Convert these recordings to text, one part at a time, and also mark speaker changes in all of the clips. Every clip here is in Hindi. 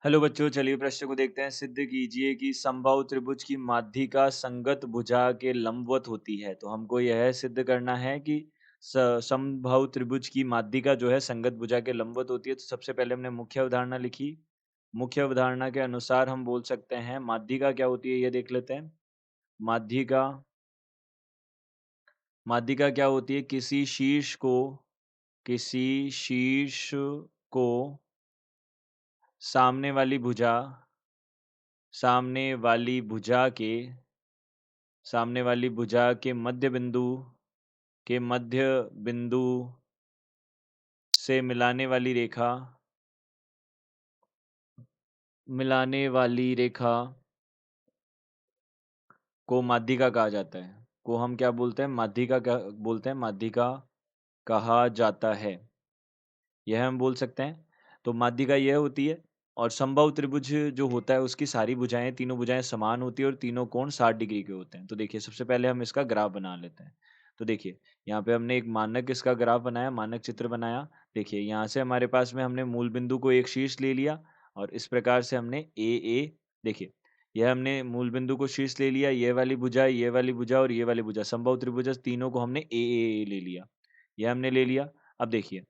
Speaker 1: हेलो बच्चों, चलिए प्रश्न को देखते हैं। सिद्ध कीजिए कि समबाहु त्रिभुज की माध्यिका संगत भुजा के लंबवत होती है। तो हमको यह सिद्ध करना है कि समबाहु त्रिभुज की माध्यिका जो है संगत भुजा के लंबवत होती है। तो सबसे पहले हमने मुख्य अवधारणा लिखी। मुख्य अवधारणा के अनुसार हम बोल सकते हैं माध्यिका क्या होती है, ये देख लेते हैं। माध्यिका माध्यिका क्या होती है? किसी शीर्ष को सामने वाली भुजा सामने वाली भुजा के सामने वाली भुजा के मध्य बिंदु से मिलाने वाली रेखा को माध्यिका कहा जाता है। को हम क्या बोलते हैं? माध्यिका क्या बोलते हैं? माध्यिका कहा जाता है। यह हम बोल सकते हैं। तो माध्यिका यह होती है। और समबाहु त्रिभुज जो होता है उसकी सारी भुजाएं, तीनों भुजाएं समान होती है और तीनों कोण 60 डिग्री के होते हैं। तो देखिए, सबसे पहले हम इसका ग्राफ बना लेते हैं। तो देखिए, यहाँ पे हमने एक मानक इसका ग्राफ बनाया, मानक चित्र बनाया। देखिए, यहाँ से हमारे पास में हमने मूल बिंदु को एक शीर्ष ले लिया और इस प्रकार से हमने ए देखिए, यह हमने मूल बिंदु को शीर्ष ले लिया। ये वाली भुजा और ये वाली भुजा समबाहु त्रिभुज तीनों को हमने ए ले लिया। यह हमने ले लिया। अब देखिए,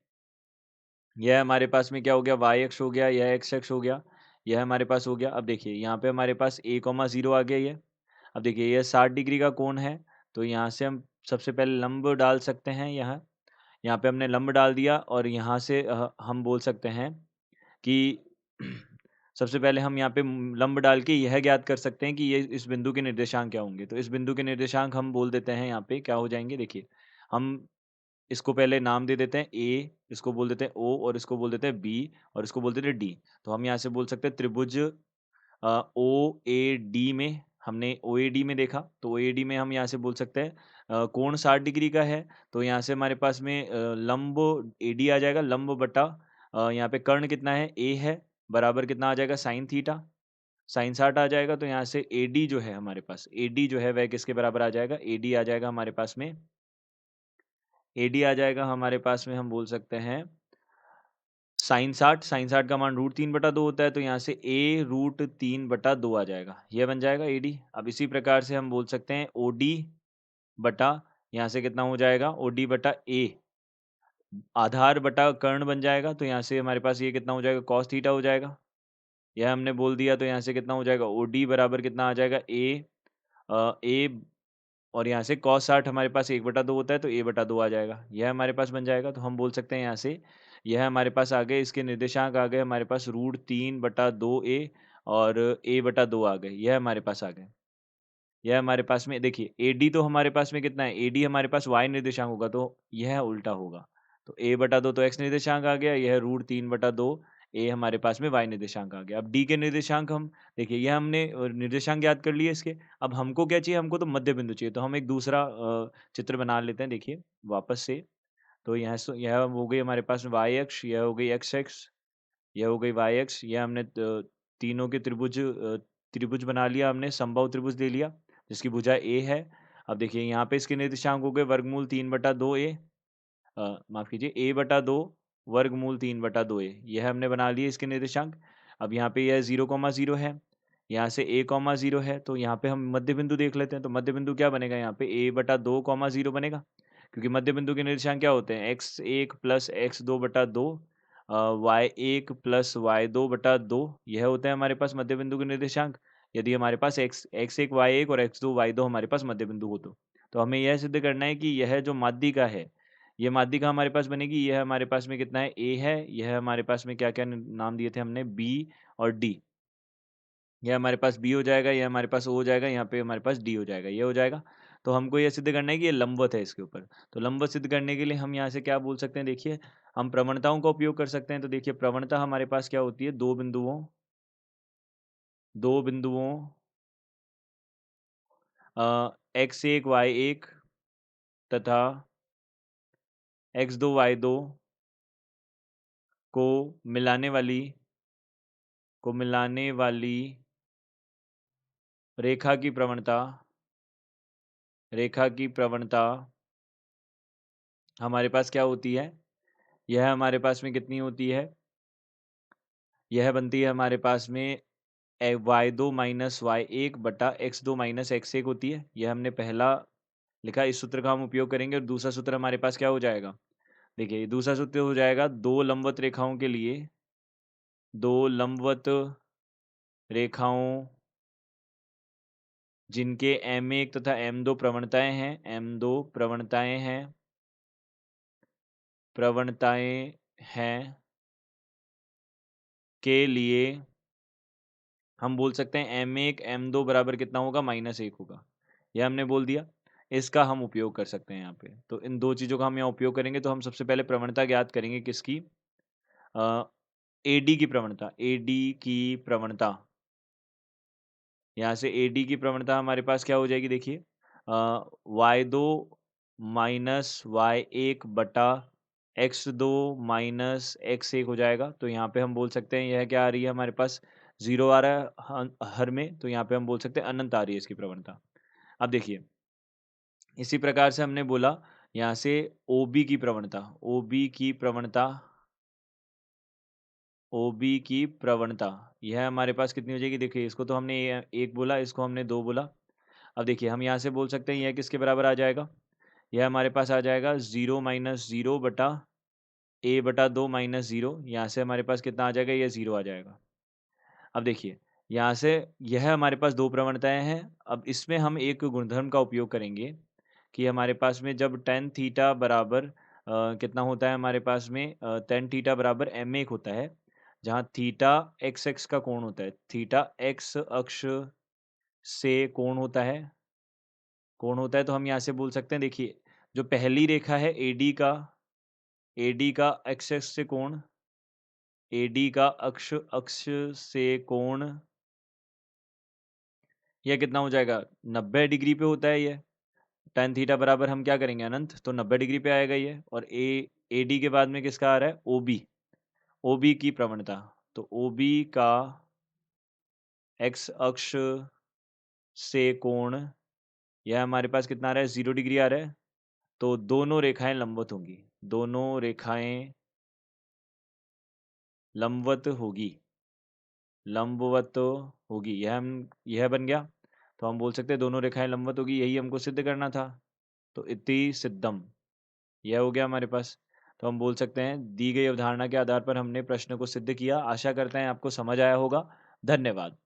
Speaker 1: यह हमारे पास में क्या हो गया? वाई अक्ष हो गया, यह एक्स अक्ष हो गया। यह हमारे पास हो गया। अब देखिए, यहाँ पे हमारे पास ए कॉमा जीरो आ गया ये। अब देखिए, यह 60 डिग्री का कोण है। तो यहाँ से हम सबसे पहले लंब डाल सकते हैं। यहाँ यहाँ पे हमने लंब डाल दिया और यहाँ से हम बोल सकते हैं कि सबसे पहले हम यहाँ पे लंब डाल के यह ज्ञात कर सकते हैं कि ये इस बिंदु के निर्देशांक क्या होंगे। तो इस बिंदु के निर्देशांक हम बोल देते हैं, यहाँ पे क्या हो जाएंगे? देखिए, हम इसको पहले नाम दे देते हैं ए, इसको बोल देते हैं ओ और इसको बोल देते हैं बी और इसको बोल देते हैं डी। तो हम यहाँ से बोल सकते हैं त्रिभुज ओ ए डी में हमने ओ ए डी में देखा। तो ओ ए डी में हम यहाँ से बोल सकते हैं कोण 60 डिग्री का है। तो यहाँ से हमारे पास में लंब ए डी आ जाएगा। लंब बटा यहाँ पे कर्ण कितना है? ए है, बराबर कितना आ जाएगा? साइन थीटा, साइन 60 आ जाएगा। तो यहाँ से ए डी जो है हमारे पास, ए डी जो है वह किसके बराबर आ जाएगा? ए डी आ जाएगा हमारे पास में, एडी आ जाएगा हमारे पास में, हम बोल सकते हैं साइन 60 का मान √3/2 होता है। तो यहाँ से ए √3/2 आ जाएगा। यह बन जाएगा एडी। अब इसी प्रकार से हम बोल सकते हैं ओडी बटा, यहाँ से कितना हो जाएगा? ओडी बटा ए आधार बटा कर्ण बन जाएगा। तो यहाँ से हमारे पास ये कितना हो जाएगा? कॉस थीटा हो जाएगा। यह हमने बोल दिया। तो यहाँ से कितना हो जाएगा? ओडी बराबर कितना आ जाएगा? ए और यहाँ से cos 60 हमारे पास 1/2 होता है। तो a/2 आ जाएगा। यह हमारे पास बन जाएगा। तो हम बोल सकते हैं यहाँ से, यह हमारे पास आ गए, इसके निर्देशांक आ गए हमारे पास √3/2a और a/2 आ गए। यह हमारे पास आ गए। यह हमारे पास में देखिए, AD तो हमारे पास में कितना है? AD हमारे पास y निर्देशांक होगा, तो यह उल्टा होगा। तो a/2 तो x निर्देशांक आ गया, यह √3/2 a हमारे पास में y निर्देशांक आ गया। अब d के निर्देशांक हम देखिए, यह हमने निर्देशांक याद कर लिए इसके। अब हमको क्या चाहिए? हमको तो मध्य बिंदु चाहिए। तो हम एक दूसरा चित्र बना लेते हैं। देखिए वापस से, तो यह हो गई हमारे पास y अक्ष, यह हो गई x अक्ष, यह हो गई y अक्ष। यह हमने तीनों के त्रिभुज बना लिया हमने, समबाहु त्रिभुज ले लिया जिसकी भुजा a है। अब देखिए, यहाँ पे इसके निर्देशांक हो गए वर्गमूल 3/2a, माफ कीजिए a/2 वर्गमूल 3/2a। यह हमने बना लिए इसके निर्देशांक। अब यहाँ पे यह 0,0 है, यहाँ से a,0 है। तो यहाँ पे हम मध्य बिंदु देख लेते हैं। तो मध्य बिंदु क्या बनेगा? यहाँ पे a/2,0 बनेगा, क्योंकि मध्य बिंदु के निर्देशांक क्या होते हैं? x1 plus x2/2, y1 plus y2/2, यह होता है हमारे पास मध्य बिंदु के निर्देशांक। यदि हमारे पास x1 y1 और x2 y2 हमारे पास मध्य बिंदु हो तो हमें यह सिद्ध करना है कि यह जो माध्यिका है, ये माध्यिका हमारे पास बनेगी। यह हमारे पास में कितना है? a है। यह हमारे पास में क्या क्या नाम दिए थे हमने? b और d। यह हमारे पास b हो जाएगा, यह हमारे पास o हो जाएगा, यहाँ पे हमारे पास d हो जाएगा, ये हो जाएगा। तो हमको यह सिद्ध करना है कि ये लंबवत है इसके ऊपर। तो लंबवत सिद्ध करने के लिए हम यहाँ से क्या बोल सकते हैं? देखिए, हम प्रवणताओं का उपयोग कर सकते हैं। तो देखिए, प्रवणता हमारे पास क्या होती है? दो बिंदुओं x1 y1 तथा x2 y2 को मिलाने वाली रेखा की प्रवणता हमारे पास क्या होती है? यह हमारे पास में कितनी होती है? यह बनती है हमारे पास में y2 माइनस y1 बटा x2 माइनस x1 होती है। यह हमने पहला लिखा, इस सूत्र का हम उपयोग करेंगे और दूसरा सूत्र हमारे पास क्या हो जाएगा? देखिए, ये दूसरा सूत्र हो जाएगा, दो लंबवत रेखाओं के लिए, दो लंबवत रेखाओं जिनके m1 तथा m2 प्रवणताएं हैं, m2 प्रवणताएं हैं के लिए हम बोल सकते हैं m1 m2 बराबर कितना होगा? -1 होगा। यह हमने बोल दिया। इसका हम उपयोग कर सकते हैं यहाँ पे। तो इन दो चीज़ों का हम यहाँ उपयोग करेंगे, तो हम सबसे पहले प्रवणता ज्ञात करेंगे किसकी? AD की प्रवणता। AD की प्रवणता, यहाँ से AD की प्रवणता हमारे पास क्या हो जाएगी? देखिए, y2 माइनस y1 बटा x2 माइनस x1 हो जाएगा। तो यहाँ पे हम बोल सकते हैं यह क्या आ रही है हमारे पास? 0 आ रहा है हर में, तो यहाँ पे हम बोल सकते हैं अनंत आ रही है इसकी प्रवणता। अब देखिए, इसी प्रकार से हमने बोला यहाँ से OB की प्रवणता, OB की प्रवणता, OB की प्रवणता, यह हमारे पास कितनी हो जाएगी? देखिए, इसको तो हमने 1 बोला, इसको हमने 2 बोला। अब देखिए, हम यहाँ से बोल सकते हैं यह किसके बराबर आ जाएगा? यह हमारे पास आ जाएगा 0 माइनस 0 बटा a बटा 2 माइनस 0। यहाँ से हमारे पास कितना आ जाएगा? यह 0 आ जाएगा। अब देखिए, यहाँ से यह हमारे पास 2 प्रवणताएँ हैं। अब इसमें हम एक गुणधर्म का उपयोग करेंगे कि हमारे पास में जब tan थीटा बराबर कितना होता है हमारे पास में? tan थीटा बराबर m1 होता है, जहाँ थीटा x का कोण होता है। थीटा x अक्ष से कोण होता है, तो हम यहाँ से बोल सकते हैं, देखिए, जो पहली रेखा है AD का x अक्ष से कोण, AD का अक्ष से कोण, यह कितना हो जाएगा? 90 डिग्री पे होता है यह। tan थीटा बराबर हम क्या करेंगे? अनंत, तो 90 डिग्री पे आएगा ये। और AD के बाद में किसका आ रहा है? OB की प्रवणता। तो OB का x अक्ष से कोण, यह हमारे पास कितना आ रहा है? 0 डिग्री आ रहा है। तो दोनों रेखाएँ लंबवत होंगी। दोनों रेखाएँ लंबवत होगी, लंबवत होगी। यह बन गया। तो हम बोल सकते हैं दोनों रेखाएँ लंबवत होगी, यही हमको सिद्ध करना था। तो इति सिद्धम, यह हो गया हमारे पास। तो हम बोल सकते हैं दी गई अवधारणा के आधार पर हमने प्रश्न को सिद्ध किया। आशा करते हैं आपको समझ आया होगा। धन्यवाद।